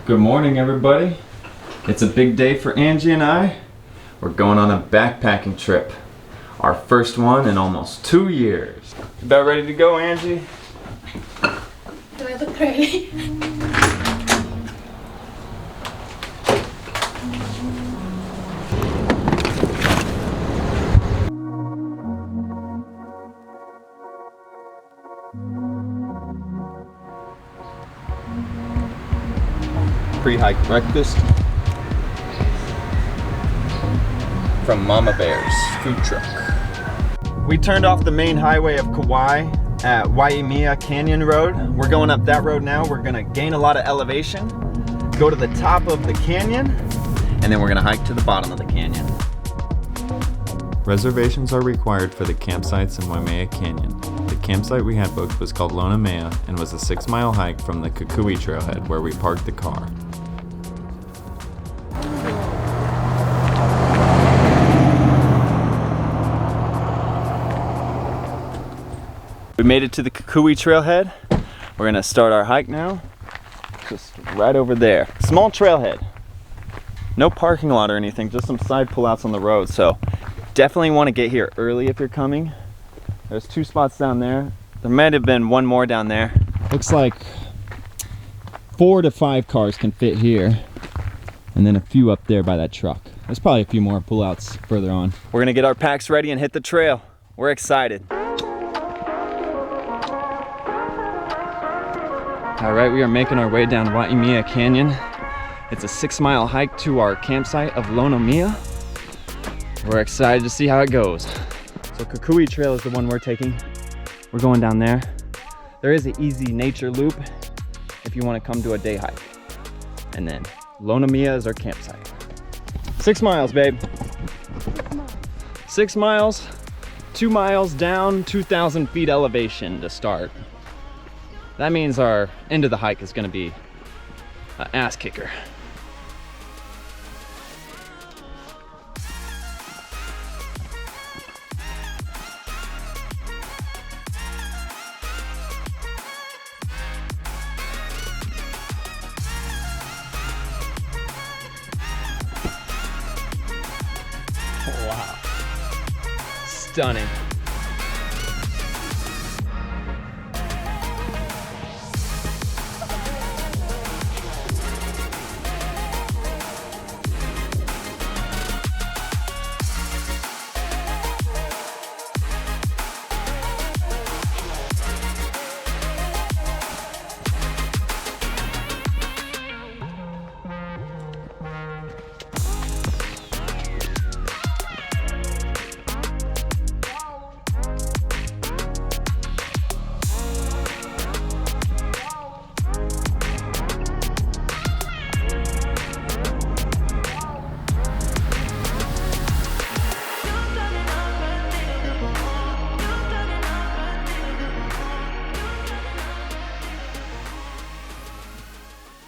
Good morning, everybody. It's a big day for Angie and I. We're going on a backpacking trip. Our first one in almost 2 years. You about ready to go, Angie? Do I look pretty? Pre-hike breakfast from Mama Bear's food truck. We turned off the main highway of Kauai at Waimea Canyon Road. We're going up that road now. We're gonna gain a lot of elevation, go to the top of the canyon, and then we're gonna hike to the bottom of the canyon. Reservations are required for the campsites in Waimea Canyon. The campsite we had booked was called Lonomea and was a 6-mile hike from the Kauai trailhead where we parked the car. We made it to the Kauai trailhead. We're gonna start our hike now. Just right over there. Small trailhead. No parking lot or anything, just some side pullouts on the road. So definitely want to get here early if you're coming. There's 2 spots down there. There might have been one more down there. Looks like 4 to 5 cars can fit here. And then a few up there by that truck. There's probably a few more pullouts further on. We're gonna get our packs ready and hit the trail. We're excited. All right, we are making our way down Waimea Canyon. It's a 6-mile hike to our campsite of Lonomea. We're excited to see how it goes. So Kauai Trail is the one we're taking. We're going down there. There is an easy nature loop if you want to come to a day hike. And then Lonomea is our campsite. 6 miles, babe. 6 miles, 2 miles down, 2,000 feet elevation to start. That means our end of the hike is going to be an ass kicker. Wow. Stunning.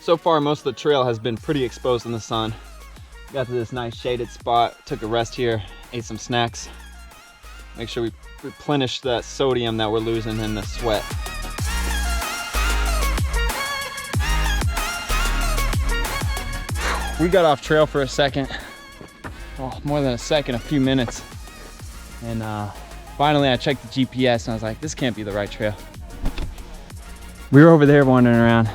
So far, most of the trail has been pretty exposed in the sun. Got to this nice shaded spot, took a rest here, ate some snacks. Make sure we replenish that sodium that we're losing in the sweat. We got off trail for a second. Well, more than a second, a few minutes. And finally I checked the GPS and I was like, this can't be the right trail. We were over there wandering around.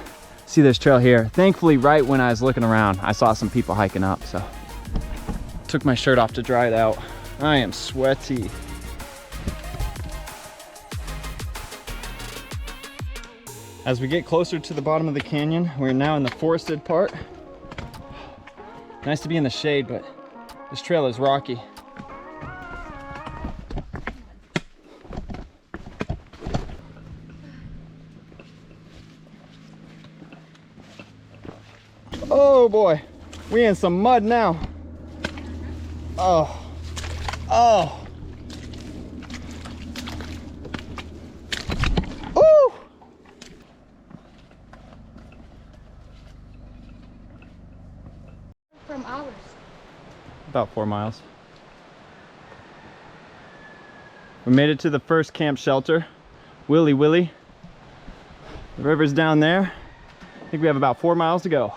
See this trail here. Thankfully, right when I was looking around, I saw some people hiking up, so took my shirt off to dry it out. I am sweaty. As we get closer to the bottom of the canyon, we're now in the forested part. Nice to be in the shade, but this trail is rocky. Oh boy, we in some mud now. Oh, oh. Ooh. From ours. About 4 miles. We made it to the first camp shelter, Willy Willy. The river's down there. I think we have about 4 miles to go.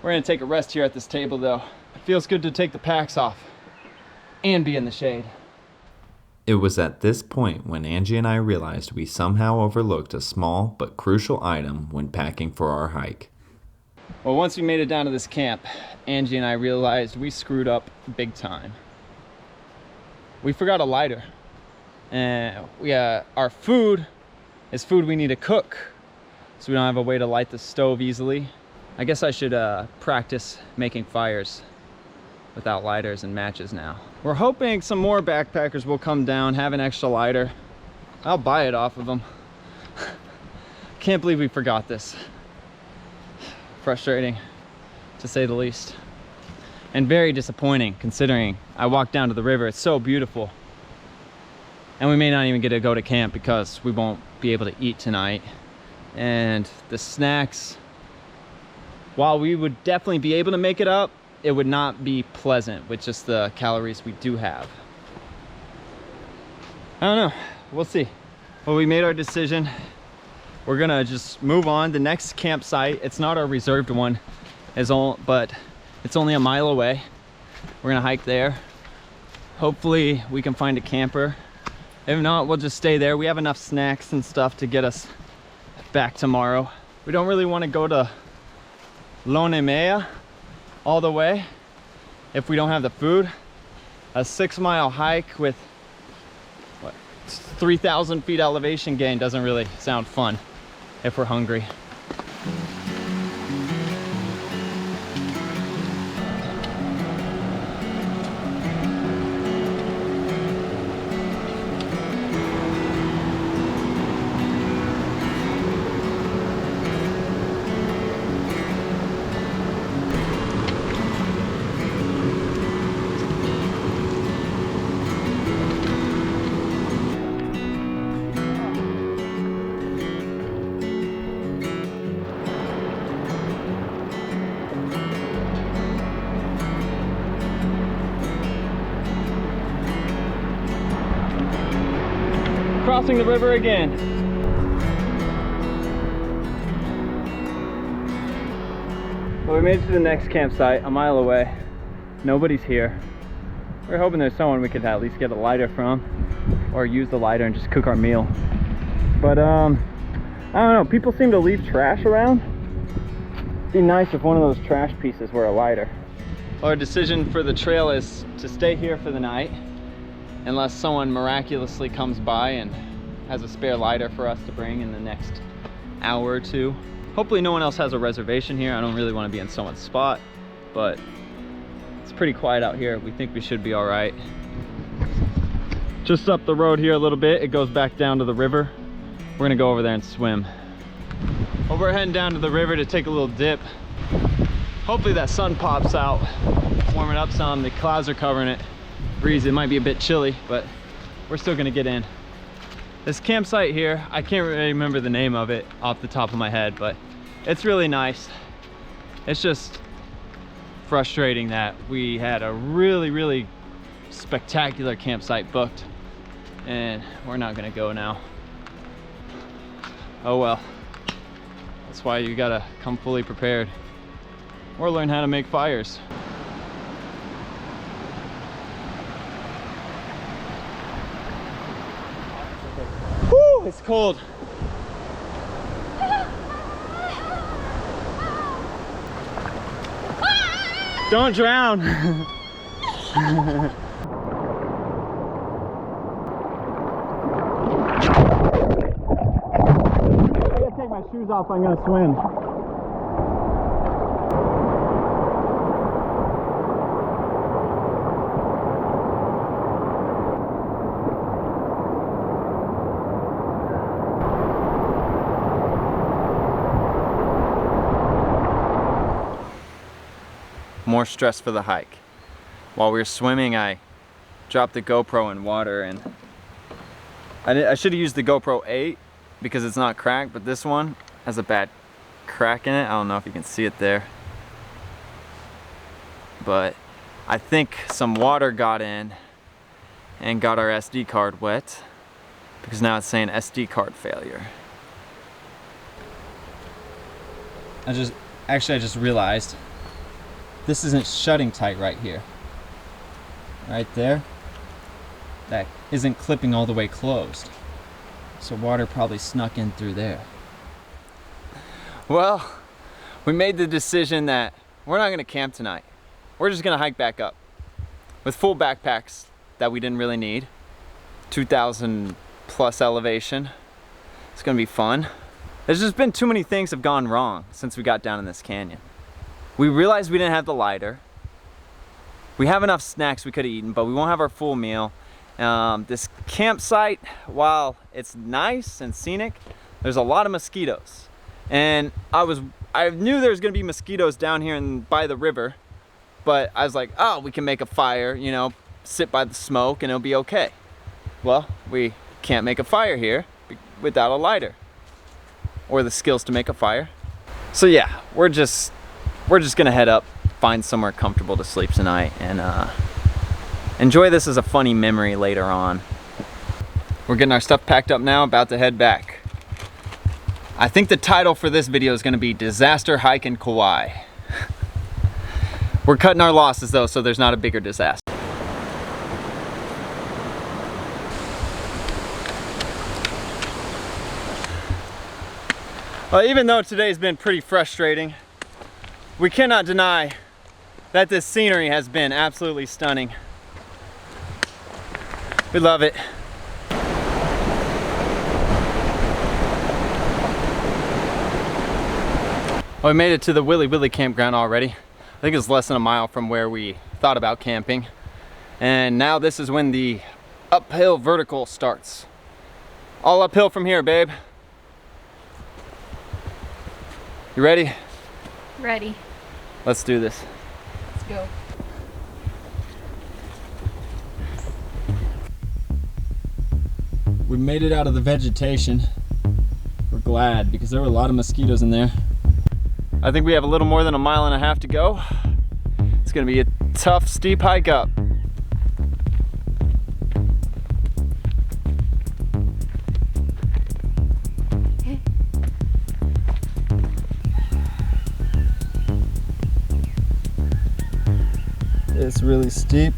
We're gonna take a rest here at this table though. It feels good to take the packs off and be in the shade. It was at this point when Angie and I realized we somehow overlooked a small but crucial item when packing for our hike. Well, once we made it down to this camp, Angie and I realized we screwed up big time. We forgot a lighter. And our food is food we need to cook, so we don't have a way to light the stove easily. I guess I should practice making fires without lighters and matches now. We're hoping some more backpackers will come down, have an extra lighter. I'll buy it off of them. Can't believe we forgot this. Frustrating, to say the least. And very disappointing, considering I walked down to the river. It's so beautiful. And we may not even get to go to camp because we won't be able to eat tonight. And the snacks, while we would definitely be able to make it up, it would not be pleasant with just the calories we do have. I don't know, we'll see. Well, we made our decision. We're gonna just move on. The next campsite, it's not our reserved one, but it's only a mile away. We're gonna hike there. Hopefully we can find a camper. If not, we'll just stay there. We have enough snacks and stuff to get us back tomorrow. We don't really want to go to Lonomea all the way if we don't have the food. A 6-mile hike with what, 3,000 feet elevation gain doesn't really sound fun if we're hungry. Crossing the river again. Well, we made it to the next campsite, a mile away. Nobody's here. We're hoping there's someone we could at least get a lighter from, or use the lighter and just cook our meal. But I don't know, people seem to leave trash around. It'd be nice if one of those trash pieces were a lighter. Our decision for the trail is to stay here for the night, unless someone miraculously comes by and has a spare lighter for us to bring in the next hour or two. Hopefully no one else has a reservation here. I don't really want to be in someone's spot, but it's pretty quiet out here. We think we should be all right. Just up the road here a little bit, it goes back down to the river. We're gonna go over there and swim. Well, we're heading down to the river to take a little dip. Hopefully that sun pops out, warm it up some. The clouds are covering it. Breeze, it might be a bit chilly, but we're still gonna get in. This campsite here, I can't really remember the name of it off the top of my head, but it's really nice. It's just frustrating that we had a really spectacular campsite booked and we're not gonna go now. Oh well, that's why you gotta come fully prepared or learn how to make fires. Woo, it's cold. Don't drown. I gotta take my shoes off, I'm gonna swim. More stress for the hike. While we were swimming, I dropped the GoPro in water, and I should have used the GoPro 8 because it's not cracked, but this one has a bad crack in it. I don't know if you can see it there, but I think some water got in and got our SD card wet, because now it's saying SD card failure. I just realized this isn't shutting tight right here. Right there. That isn't clipping all the way closed. So water probably snuck in through there. Well, we made the decision that we're not gonna camp tonight. We're just gonna hike back up with full backpacks that we didn't really need. 2,000 plus elevation. It's gonna be fun. There's just been too many things have gone wrong since we got down in this canyon. We realized we didn't have the lighter. We have enough snacks we could have eaten, but we won't have our full meal. This campsite, while it's nice and scenic, there's a lot of mosquitoes. And I knew there was gonna be mosquitoes down here by the river, but I was like, oh, we can make a fire, you know, sit by the smoke and it'll be okay. Well, we can't make a fire here without a lighter or the skills to make a fire. So yeah, we're just gonna head up, find somewhere comfortable to sleep tonight, and enjoy this as a funny memory later on. We're getting our stuff packed up now, about to head back. I think the title for this video is gonna be Disaster Hike in Kauai. We're cutting our losses though, so there's not a bigger disaster. Well, even though today's been pretty frustrating, we cannot deny that this scenery has been absolutely stunning. We love it. Well, we made it to the Willy Willy campground already. I think it's less than a mile from where we thought about camping. And now this is when the uphill vertical starts. All uphill from here, babe. You ready? Ready. Let's do this. Let's go. We made it out of the vegetation. We're glad because there were a lot of mosquitoes in there. I think we have a little more than a mile and a half to go. It's gonna be a tough, steep hike up. It's really steep.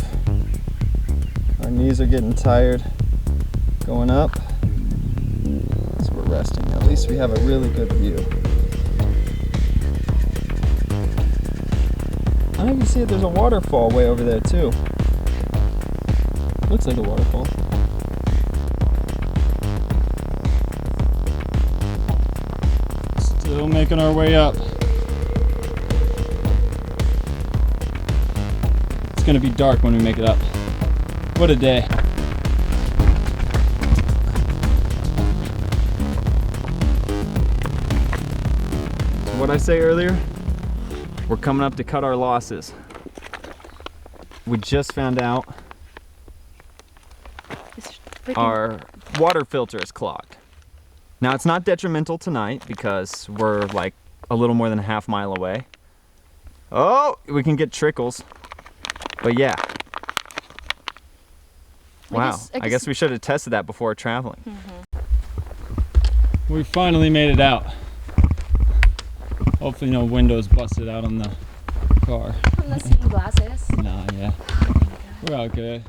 Our knees are getting tired going up. So we're resting. At least we have a really good view. I don't even see it. There's a waterfall way over there too. Looks like a waterfall. Still making our way up. It's gonna be dark when we make it up. What a day. So what I say earlier? We're coming up to cut our losses. We just found out our water filter is clogged. Now it's not detrimental tonight because we're like a little more than a half mile away. Oh, we can get trickles. But yeah. Wow, I guess we should have tested that before traveling. We finally made it out. Hopefully no windows busted out on the car. From the same glasses. Nah, yeah. We're all good.